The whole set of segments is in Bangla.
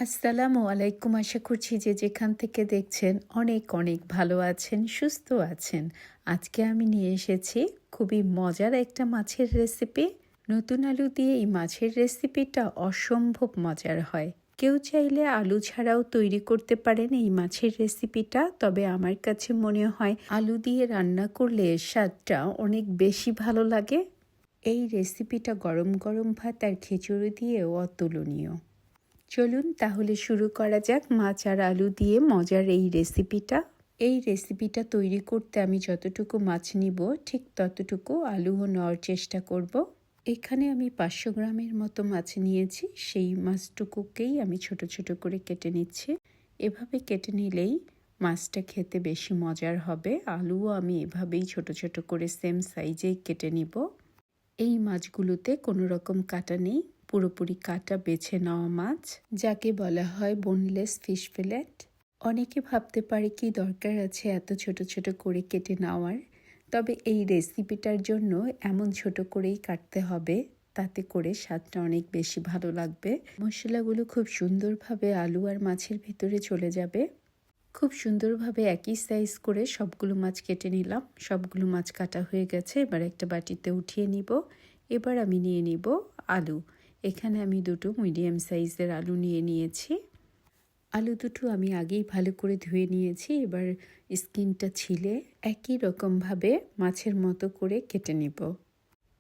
আসসালামু আলাইকুম। আশা করছি যে যেখান থেকে দেখছেন অনেক অনেক ভালো আছেন, সুস্থ আছেন। আজকে আমি নিয়ে এসেছি খুবই মজার একটা মাছের রেসিপি। নতুন আলু দিয়ে এই মাছের রেসিপিটা অসম্ভব মজার হয়। কেউ চাইলে আলু ছাড়াও তৈরি করতে পারেন এই মাছের রেসিপিটা, তবে আমার কাছে মনে হয় আলু দিয়ে রান্না করলে এর স্বাদটা অনেক বেশি ভালো লাগে। এই রেসিপিটা গরম গরম ভাত আর খিচুড়ি দিয়েও অতুলনীয়। চলুন তাহলে শুরু করা যাক মাছ আর আলু দিয়ে মজার এই রেসিপিটা। এই রেসিপিটা তৈরি করতে আমি যতটুকু মাছ নিব ঠিক ততটুকু আলুও নেওয়ার চেষ্টা করব। এখানে আমি 500 গ্রামের মতো মাছ নিয়েছি, সেই মাছটুকুকেই আমি ছোট ছোট করে কেটে নিচ্ছি। এভাবে কেটে নিলেই মাছটা খেতে বেশি মজার হবে। আলুও আমি এভাবেই ছোট ছোট করে সেম সাইজেই কেটে নিব। এই মাছগুলোতে কোনো রকম কাটা নেই, পুরোপুরি কাটা বেছে নেওয়া মাছ, যাকে বলা হয় বোনলেস ফিশ ফিলেট। অনেকে ভাবতে পারে কি দরকার আছে এত ছোট ছোট করে কেটে নেওয়ার, তবে এই রেসিপিটার জন্য এমন ছোট করেই কাটতে হবে, তাতে করে স্বাদটা অনেক বেশি ভালো লাগবে। মশলাগুলো খুব সুন্দরভাবে আলু আর মাছের ভিতরে চলে যাবে। খুব সুন্দরভাবে একই সাইজ করে সবগুলো মাছ কেটে নিলাম। সবগুলো মাছ কাটা হয়ে গেছে, এবার একটা বাটিতে উঠিয়ে নিব। এবার আমি নিয়ে নিব আলু। এখানে আমি দুটো মিডিয়াম সাইজের আলু নিয়ে নিয়েছি। আলু দুটো আমি আগেই ভালো করে ধুয়ে নিয়েছি। এবার স্কিনটা ছিলে একই রকমভাবে মাছের মতো করে কেটে নিব।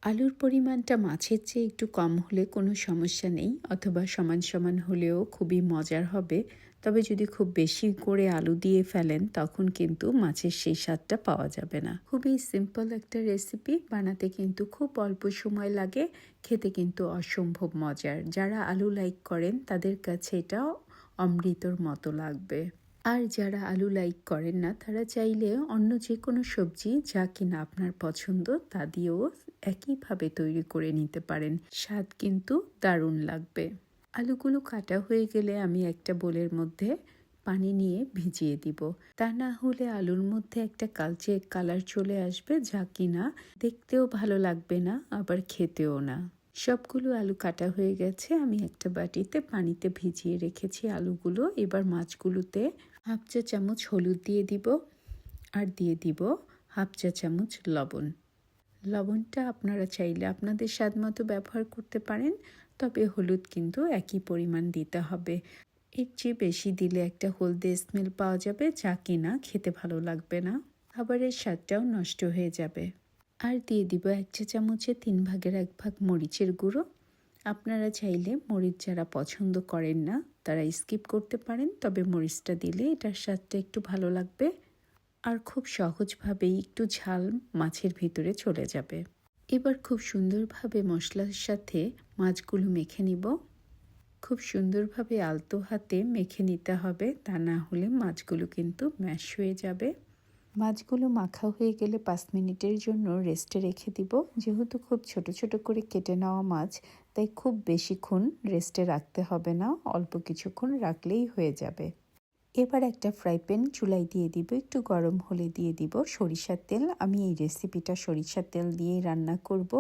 আলুর পরিমাণটা মাছের চেয়ে একটু কম হলে কোনো সমস্যা নেই, অথবা সমান সমান হলেও খুবই মজার হবে। তবে যদি খুব বেশি করে আলু দিয়ে ফেলেন তখন কিন্তু মাছের সেই স্বাদটা পাওয়া যাবে না। খুবই সিম্পল একটা রেসিপি, বানাতে কিন্তু খুব অল্প সময় লাগে, খেতে কিন্তু অসম্ভব মজার। যারা আলু লাইক করেন তাদের কাছে এটা অমৃতর মতো লাগবে। আর যারা আলু লাইক করেন না তারা চাইলে অন্য যে কোনো সবজি যা কিনা আপনার পছন্দ তা দিয়েও একইভাবে তৈরি করে নিতে পারেন, স্বাদ কিন্তু দারুণ লাগবে। আলুগুলো কাটা হয়ে গেলে আমি একটা বোলের মধ্যে পানি নিয়ে ভিজিয়ে দিব। তা না হলে আলুর মধ্যে একটা কালচে কালার চলে আসবে, যা কিনা দেখতেও ভালো লাগবে না, আবার খেতেও না। সবগুলো আলু কাটা হয়ে গেছে, আমি একটা বাটিতে পানিতে ভিজিয়ে রেখেছি আলুগুলো। এবার মাছগুলোতে 1/2 চা চামচ হলুদ দিয়ে দিব, আর দিয়ে দিব 1/2 চা চামচ লবণ। লবণটা আপনারা চাইলে আপনাদের স্বাদ মতো ব্যবহার করতে পারেন, তবে হলুদ কিন্তু একই পরিমাণ দিতে হবে। এর চেয়ে বেশি দিলে একটা হলদে স্মেল পাওয়া যাবে, যা কিনা খেতে ভালো লাগবে না, খাবারের স্বাদটাও নষ্ট হয়ে যাবে। আর দিয়ে দিব 1 চা চামচে 3 ভাগের 1 ভাগ মরিচের গুঁড়ো। আপনারা চাইলে মরিচ যারা পছন্দ করেন না তারা স্কিপ করতে পারেন, তবে মরিচটা দিলে এটার স্বাদটা একটু ভালো লাগবে, আর খুব সহজভাবেই একটু ঝাল মাছের ভিতরে চলে যাবে। এবার খুব সুন্দরভাবে মশলার সাথে মাছগুলো মেখে নিব। খুব সুন্দরভাবে আলতো হাতে মেখে নিতে হবে, তা না হলে মাছগুলো কিন্তু ম্যাশ হয়ে যাবে। মাছগুলো মাখা হয়ে গেলে 5 মিনিটের জন্য রেস্টে রেখে দিব। যেহেতু খুব ছোট ছোট করে কেটে নেওয়া মাছ, তাই খুব বেশিক্ষণ রেস্টে রাখতে হবে না, অল্প কিছুক্ষণ রাখলেই হয়ে যাবে। এবার একটা ফ্রাই প্যান চুলায় দিয়ে দিব, একটু গরম হলে দিয়ে দিব সরিষার তেল। আমি এই রেসিপিটা সরিষার তেল দিয়েই রান্না করব।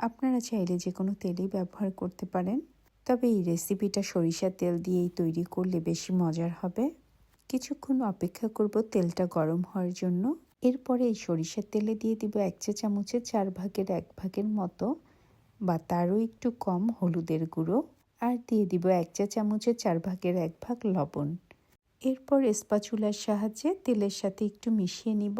আপনারা চাইলে যে কোনো তেলই ব্যবহার করতে পারেন, তবে এই রেসিপিটা সরিষার তেল দিয়েই তৈরি করলে বেশি মজার হবে। কিছুক্ষণ অপেক্ষা করব তেলটা গরম হওয়ার জন্য। এরপরে এই সরিষার তেলে দিয়ে দিব 1 চা চামচের 4 ভাগের 1 ভাগের মতো বা তারও একটু কম হলুদের গুঁড়ো, আর দিয়ে দিব 1 চা চামচের 4 ভাগের 1 ভাগ লবণ। এরপর স্প্যাচুলার সাহায্যে তেলের সাথে একটু মিশিয়ে নিব।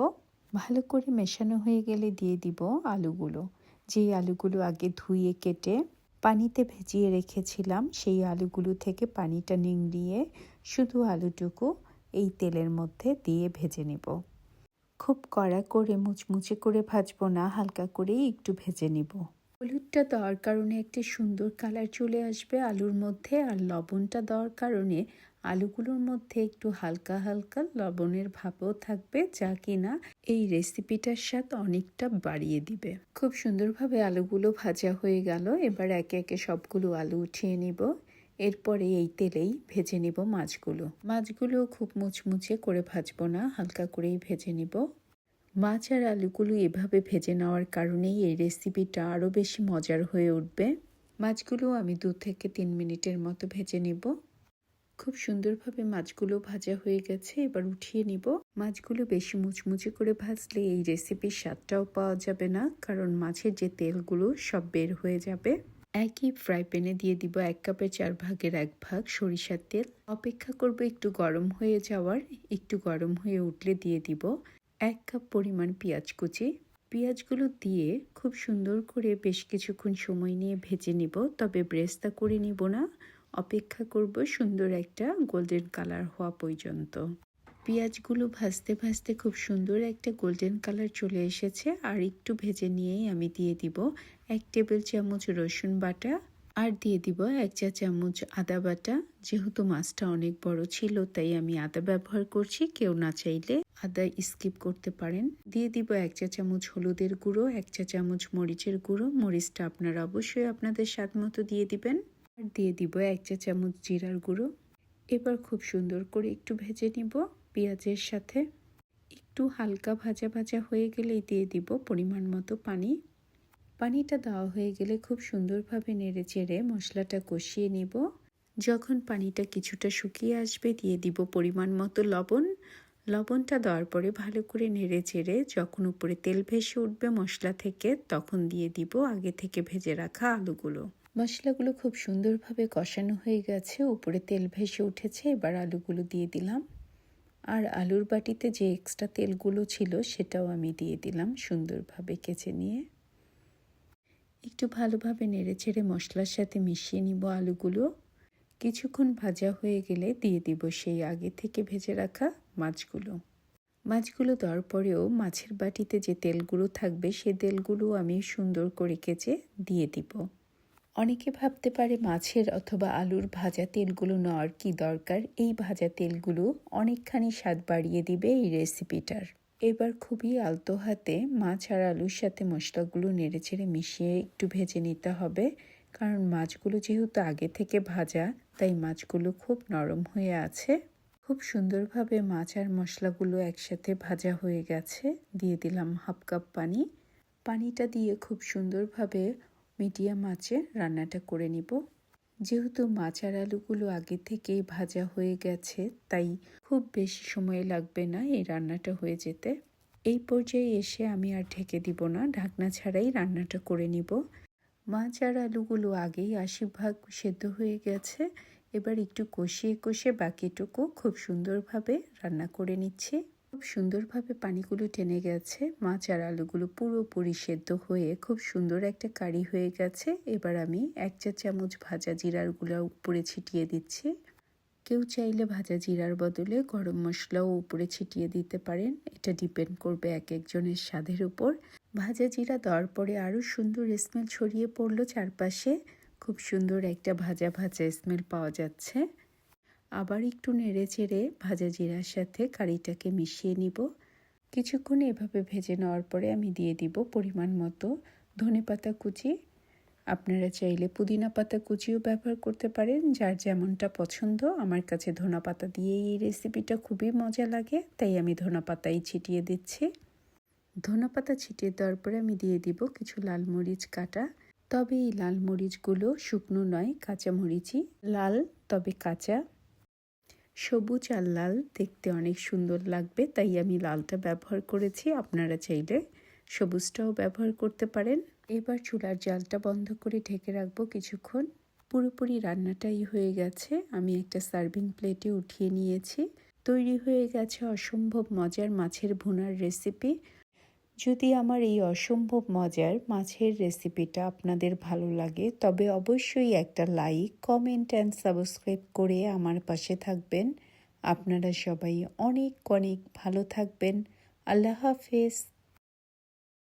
ভালো করে মেশানো হয়ে গেলে দিয়ে দিব আলুগুলো। যেই আলুগুলো আগে ধুয়ে কেটে পানিতে ভিজিয়ে রেখেছিলাম, সেই আলুগুলো থেকে পানিটা নিংড়িয়ে শুধু আলুটুকু এই তেলের মধ্যে দিয়ে ভেজে নেব। খুব কড়া করে মুচমুচে করে ভাজবো না, হালকা করেই একটু ভেজে নিব। হলুদটা দেওয়ার কারণে একটি সুন্দর কালার চলে আসবে আলুর মধ্যে, আর লবণটা দেওয়ার কারণে আলুগুলোর মধ্যে একটু হালকা হালকা লবণের ভাবও থাকবে, যা কিনা এই রেসিপিটার স্বাদ অনেকটা বাড়িয়ে দিবে। খুব সুন্দরভাবে আলুগুলো ভাজা হয়ে গেল। এবার একে একে সবগুলো আলু উঠিয়ে নিব। এরপরে এই তেলেই ভেজে নিব মাছগুলো খুব মুচমুচে করে ভাজবো না, হালকা করেই ভেজে নিব। মাছ আর আলুগুলো এভাবে ভেজে নেওয়ার কারণেই এই রেসিপিটা আরও বেশি মজার হয়ে উঠবে। মাছগুলো আমি 2 থেকে 3 মিনিটের মতো ভেজে নেব। খুব সুন্দরভাবে মাছগুলো ভাজা হয়ে গেছে, এবার উঠিয়ে নিব। মাছগুলো বেশি মুচমুচে করে ভাজলে এই রেসিপির স্বাদটাও পাওয়া যাবে না, কারণ মাছের যে তেলগুলো সব বের হয়ে যাবে। একই ফ্রাই প্যানে দিয়ে দিব 1 কাপের 4 ভাগের 1 ভাগ সরিষার তেল। অপেক্ষা করব একটু গরম হয়ে যাওয়ার। একটু গরম হয়ে উঠলে দিয়ে দিব 1 কাপ পরিমাণ পেঁয়াজ কুচি। পেঁয়াজগুলো দিয়ে খুব সুন্দর করে বেশ কিছুক্ষণ সময় নিয়ে ভেজে নিব, তবে ব্রেস্তা করে নিব না। অপেক্ষা করব সুন্দর একটা গোল্ডেন কালার হওয়া পর্যন্ত। পেঁয়াজগুলো ভাজতে ভাজতে খুব সুন্দর একটা গোল্ডেন কালার চলে এসেছে, আর একটু ভেজে নিয়েই আমি দিয়ে দিব 1 টেবিল চামচ রসুন বাটা, আর দিয়ে দিব 1 চা চামচ আদা বাটা। যেহেতু মাছটা অনেক বড় ছিল তাই আমি আদা ব্যবহার করছি, কেউ না চাইলে আদা স্কিপ করতে পারেন। দিয়ে দিব 1 চা চামচ হলুদের গুঁড়ো, 1 চা চামচ মরিচের গুঁড়ো। মরিচটা আপনারা অবশ্যই আপনাদের স্বাদ মতো দিয়ে দিবেন। আর দিয়ে দিব 1 চা চামচ জিরার গুঁড়ো। এবার খুব সুন্দর করে একটু ভেজে নিব পেঁয়াজের সাথে। একটু হালকা ভাজা ভাজা হয়ে গেলেই দিয়ে দিব পরিমাণ মতো পানি। পানিটা দেওয়া হয়ে গেলে খুব সুন্দরভাবে নেড়ে চেড়ে মশলাটা কষিয়ে নিব। যখন পানিটা কিছুটা শুকিয়ে আসবে দিয়ে দিব পরিমাণ মতো লবণ। লবণটা দেওয়ার পরে ভালো করে নেড়ে চেড়ে যখন উপরে তেল ভেসে উঠবে মশলা থেকে, তখন দিয়ে দিব আগে থেকে ভেজে রাখা আলুগুলো। মশলাগুলো খুব সুন্দরভাবে কষানো হয়ে গেছে, উপরে তেল ভেসে উঠেছে। এবার আলুগুলো দিয়ে দিলাম, আর আলুর বাটিতে যে এক্সট্রা তেলগুলো ছিল সেটাও আমি দিয়ে দিলাম সুন্দরভাবে কেচে নিয়ে। একটু ভালোভাবে নেড়েচেড়ে মশলার সাথে মিশিয়ে নিব আলুগুলো। কিছুক্ষণ ভাজা হয়ে গেলে দিয়ে দিব সেই আগে থেকে ভেজে রাখা মাছগুলো। মাছগুলো দেওয়ার পরেও মাছের বাটিতে যে তেলগুলো থাকবে সে তেলগুলো আমি সুন্দর করে কেচে দিয়ে দিব। অনেকে ভাবতে পারে মাছের অথবা আলুর ভাজা তেলগুলো নেওয়ার কি দরকার। এই ভাজা তেলগুলো অনেকখানি স্বাদ বাড়িয়ে দিবে এই রেসিপিটার। এবার খুবই আলতো হাতে মাছ আর আলুর সাথে মশলাগুলো নেড়েচেড়ে মিশিয়ে একটু ভেজে নিতে হবে, কারণ মাছগুলো যেহেতু আগে থেকে ভাজা তাই মাছগুলো খুব নরম হয়ে আছে। খুব সুন্দরভাবে মাছ আর মশলাগুলো একসাথে ভাজা হয়ে গেছে। দিয়ে দিলাম 1/2 কাপ পানি। পানিটা দিয়ে খুব সুন্দরভাবে মিডিয়াম আঁচে রান্নাটা করে নিব। যেহেতু মাছ আর আলুগুলো আগে থেকেই ভাজা হয়ে গেছে তাই খুব বেশি সময় লাগবে না এই রান্নাটা হয়ে যেতে। এই পর্যায়ে এসে আমি আর ঢেকে দিব না, ঢাকনা ছাড়াই রান্নাটা করে নিব। মাছ আর আলুগুলো আগেই 80% সেদ্ধ হয়ে গেছে। এবার একটু কষিয়ে কষিয়ে বাকিটুকু খুব সুন্দরভাবে রান্না করে নিচ্ছি। খুব সুন্দরভাবে পানিগুলো টেনে গেছে, মাছ আর আলুগুলো পুরোপুরি সেদ্ধ হয়ে খুব সুন্দর একটা কারি হয়ে গেছে। এবার আমি 1 চা চামচ ভাজা জিরার গুঁড়া উপরে ছিটিয়ে দিচ্ছি। কেউ চাইলে ভাজা জিরার বদলে গরম মশলাও উপরে ছিটিয়ে দিতে পারেন, এটা ডিপেন্ড করবে এক একজনের স্বাদের উপর। ভাজা জিরা দেওয়ার পরে আরও সুন্দর স্মেল ছড়িয়ে পড়লো চারপাশে। খুব সুন্দর একটা ভাজা ভাজা স্মেল পাওয়া যাচ্ছে। আবার একটু নেড়ে চেড়ে ভাজা জিরার সাথে কারিটাকে মিশিয়ে নিব। কিছুক্ষণ এভাবে ভেজে নেওয়ার পরে আমি দিয়ে দিব পরিমাণ মতো ধনেপাতা কুচি। আপনারা চাইলে পুদিনা পাতা কুচিও ব্যবহার করতে পারেন, যার যেমনটা পছন্দ। আমার কাছে ধনেপাতা দিয়ে এই রেসিপিটা খুবই মজা লাগে, তাই আমি ধনেপাতাই ছিটিয়ে দিচ্ছি। ধনেপাতা ছিটিয়ে দেওয়ার পরে আমি দিয়ে দিব কিছু লাল মরিচ কাটা। তবে এই লাল মরিচগুলো শুকনো নয়, কাঁচা মরিচই, লাল তবে কাঁচা। সবুজ আর লাল দেখতে অনেক সুন্দর লাগবে, তাই আমি লালটা ব্যবহার করেছি। আপনারা চাইলে সবুজটাও ব্যবহার করতে পারেন। এবার চুলার জালটা বন্ধ করে ঢেকে রাখবো কিছুক্ষণ। পুরোপুরি রান্নাটাই হয়ে গেছে। আমি একটা সার্ভিং প্লেটে উঠিয়ে নিয়েছি। তৈরি হয়ে গেছে অসম্ভব মজার মাছের ভুনার রেসিপি। যদি আমার এই অসম্ভব মজার মাছের রেসিপিটা আপনাদের ভালো লাগে তবে অবশ্যই একটা লাইক, কমেন্ট অ্যান্ড সাবস্ক্রাইব করে আমার পাশে থাকবেন। আপনারা সবাই অনেক অনেক ভালো থাকবেন। আল্লাহ হাফেজ।